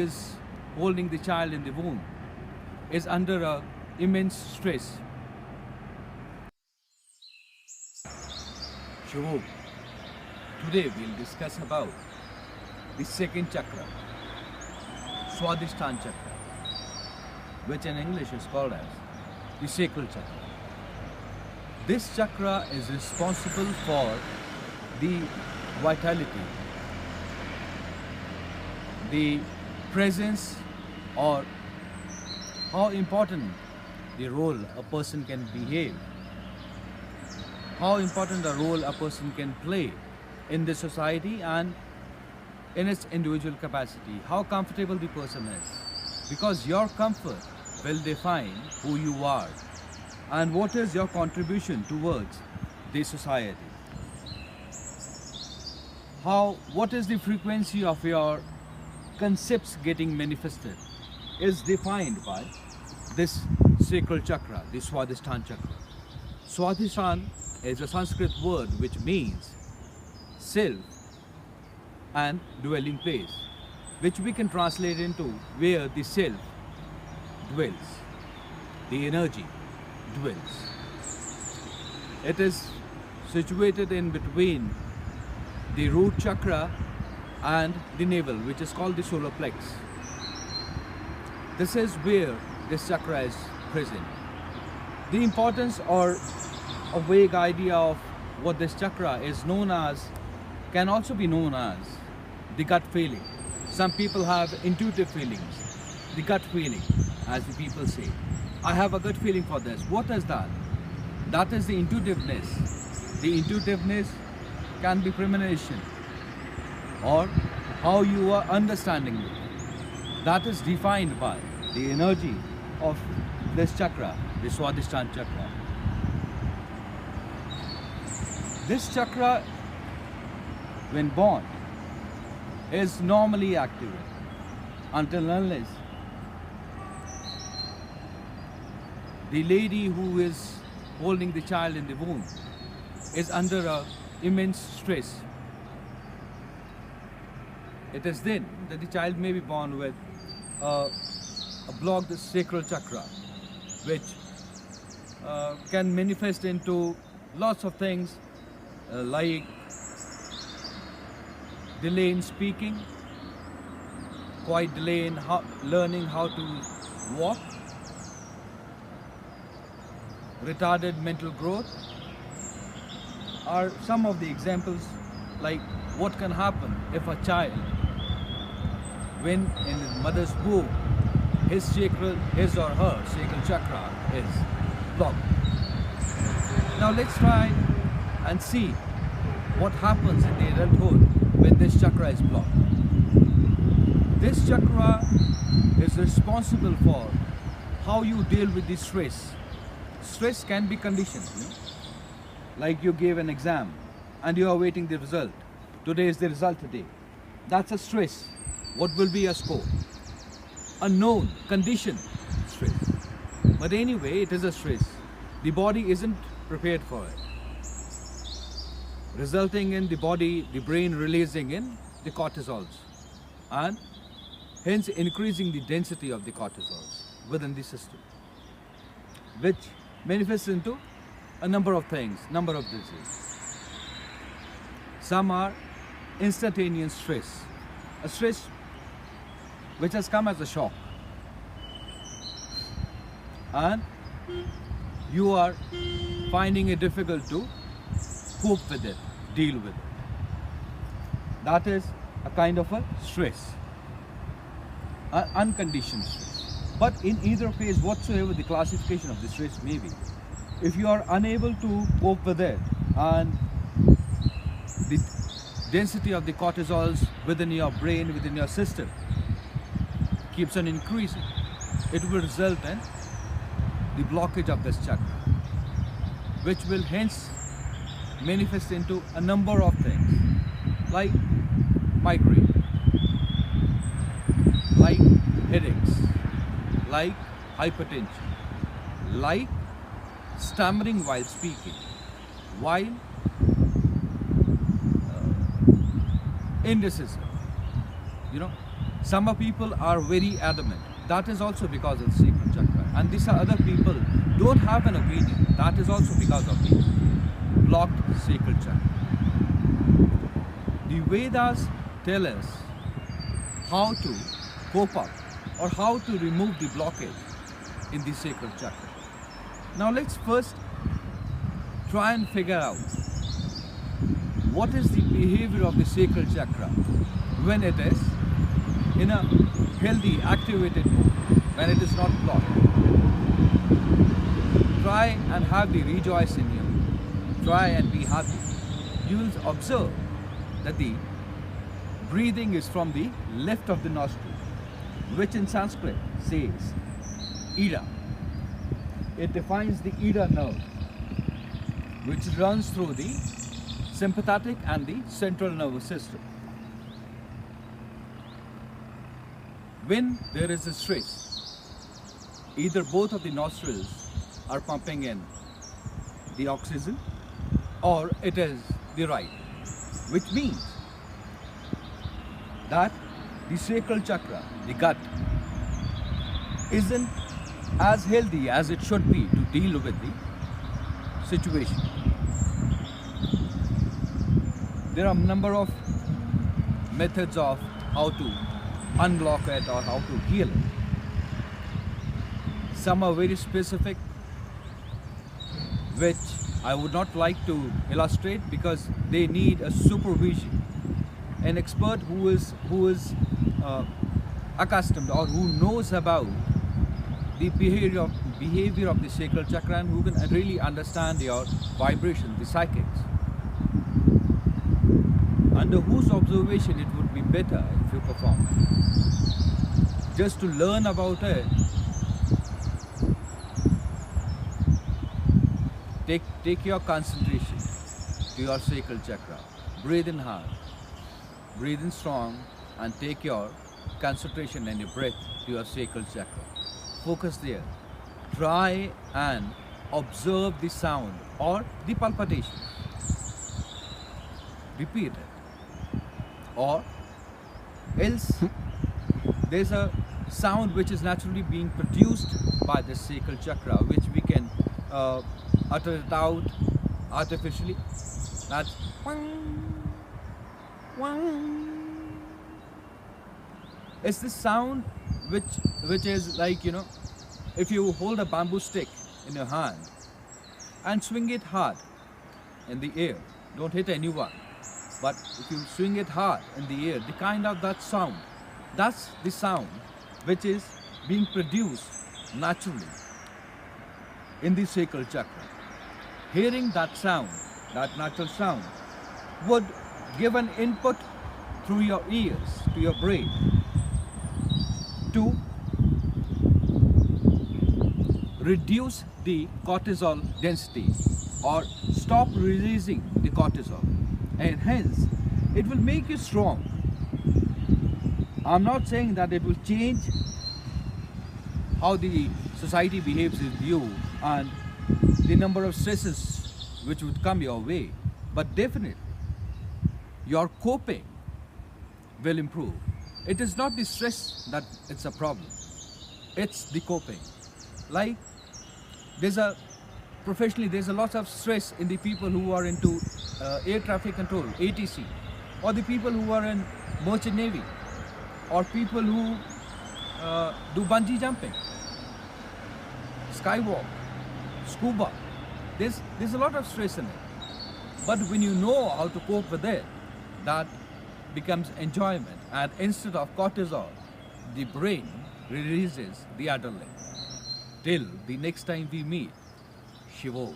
is holding the child in the womb is under immense stress. So today we'll discuss about the second chakra, svadhisthana chakra, which in English is called as the sacral chakra. This chakra is responsible for the vitality, the presence, or how important the role a person can behave, how important a role a person can play in the society and in its individual capacity, how comfortable the person is. Because your comfort will define who you are and what is your contribution towards the society. What is the frequency of your concepts getting manifested is defined by this sacral chakra, the svadhisthana chakra. Svadhisthana is a Sanskrit word which means self and dwelling place, which we can translate into where the self dwells, the energy dwells. It is situated in between the root chakra and the navel, which is called the solar plex. This is where this chakra is present. The importance or a vague idea of what this chakra is known as can also be known as the gut feeling. Some people have intuitive feelings, the gut feeling, as the people say. I have a gut feeling for this. What is that? That is the intuitiveness. The intuitiveness can be premonition or how you are understanding it. That is defined by the energy of this chakra, the svadhisthana chakra. This chakra, when born, is normally active until unless the lady who is holding the child in the womb is under immense stress. It is then that the child may be born with a blocked sacral chakra, which can manifest into lots of things like delay in speaking, quite delay in learning how to walk, retarded mental growth are some of the examples like what can happen if a child, when in his mother's womb, his or her sacral chakra is blocked. Now let's try and see what happens in the adulthood when this chakra is blocked. This chakra is responsible for how you deal with the stress. Stress can be conditioned, like you gave an exam and you are waiting the result. Today is the result today. That's a stress. What will be your score? Unknown, conditioned stress. But anyway, it is a stress. The body isn't prepared for it, resulting in the body, the brain releasing in the cortisols and hence increasing the density of the cortisols within the system, which manifests into a number of things, number of diseases. Some are instantaneous stress, a stress which has come as a shock, and you are finding it difficult to cope with it, deal with it. That is a kind of a stress, an unconditioned stress. But in either phase whatsoever the classification of the stress may be, if you are unable to cope with it and the density of the cortisols within your brain, within your system keeps on increasing, it will result in the blockage of this chakra, which will hence manifest into a number of things like migraine, like headaches, like hypertension, like stammering while speaking, while indecision, Some people are very adamant. That is also because of the sacral chakra. And these are other people don't have an opinion. That is also because of the blocked sacral chakra. The Vedas tell us how to cope up or how to remove the blockage in the sacral chakra. Now let's first try and figure out what is the behavior of the sacral chakra when it is in a healthy, activated mode, when it is not blocked. Try and have the rejoice in you. Try and be happy. You will observe that the breathing is from the left of the nostril, which in Sanskrit says Ida. It defines the Ida nerve, which runs through the sympathetic and the central nervous system. When there is a stress, either both of the nostrils are pumping in the oxygen or it is the right, which means that the sacral chakra, the gut, isn't as healthy as it should be to deal with the situation. There are a number of methods of how to unblock it or how to heal it. Some are very specific, which I would not like to illustrate because they need a supervision. An expert who is accustomed or who knows about the behavior of the sacral chakra and who can really understand your vibration, the psychics. Under whose observation it would be better if you perform. Just to learn about it, take your concentration to your sacral chakra. Breathe in hard, breathe in strong, and take your concentration and your breath to your sacral chakra. Focus there. Try and observe the sound or the palpitation. Repeat it. Or else there's a sound which is naturally being produced by the sacral chakra, which we can utter it out artificially. That's it's the sound which is like, you know, if you hold a bamboo stick in your hand and swing it hard in the air, don't hit anyone, but if you swing it hard in the air, the kind of that sound, that's the sound which is being produced naturally in the sacral chakra. Hearing that sound, that natural sound, would give an input through your ears to your brain to reduce the cortisol density or stop releasing the cortisol, and hence it will make you strong. I'm not saying that it will change how the society behaves with you and the number of stresses which would come your way, but definitely your coping will improve. It is not the stress that it's a problem, it's the coping. Like professionally there's a lot of stress in the people who are into air traffic control, ATC, or the people who are in merchant navy, or people who do bungee jumping, skywalk, scuba. There's a lot of stress in it. But when you know how to cope with it, that becomes enjoyment, and instead of cortisol, the brain releases the adrenaline. Till the next time we meet, Shivo.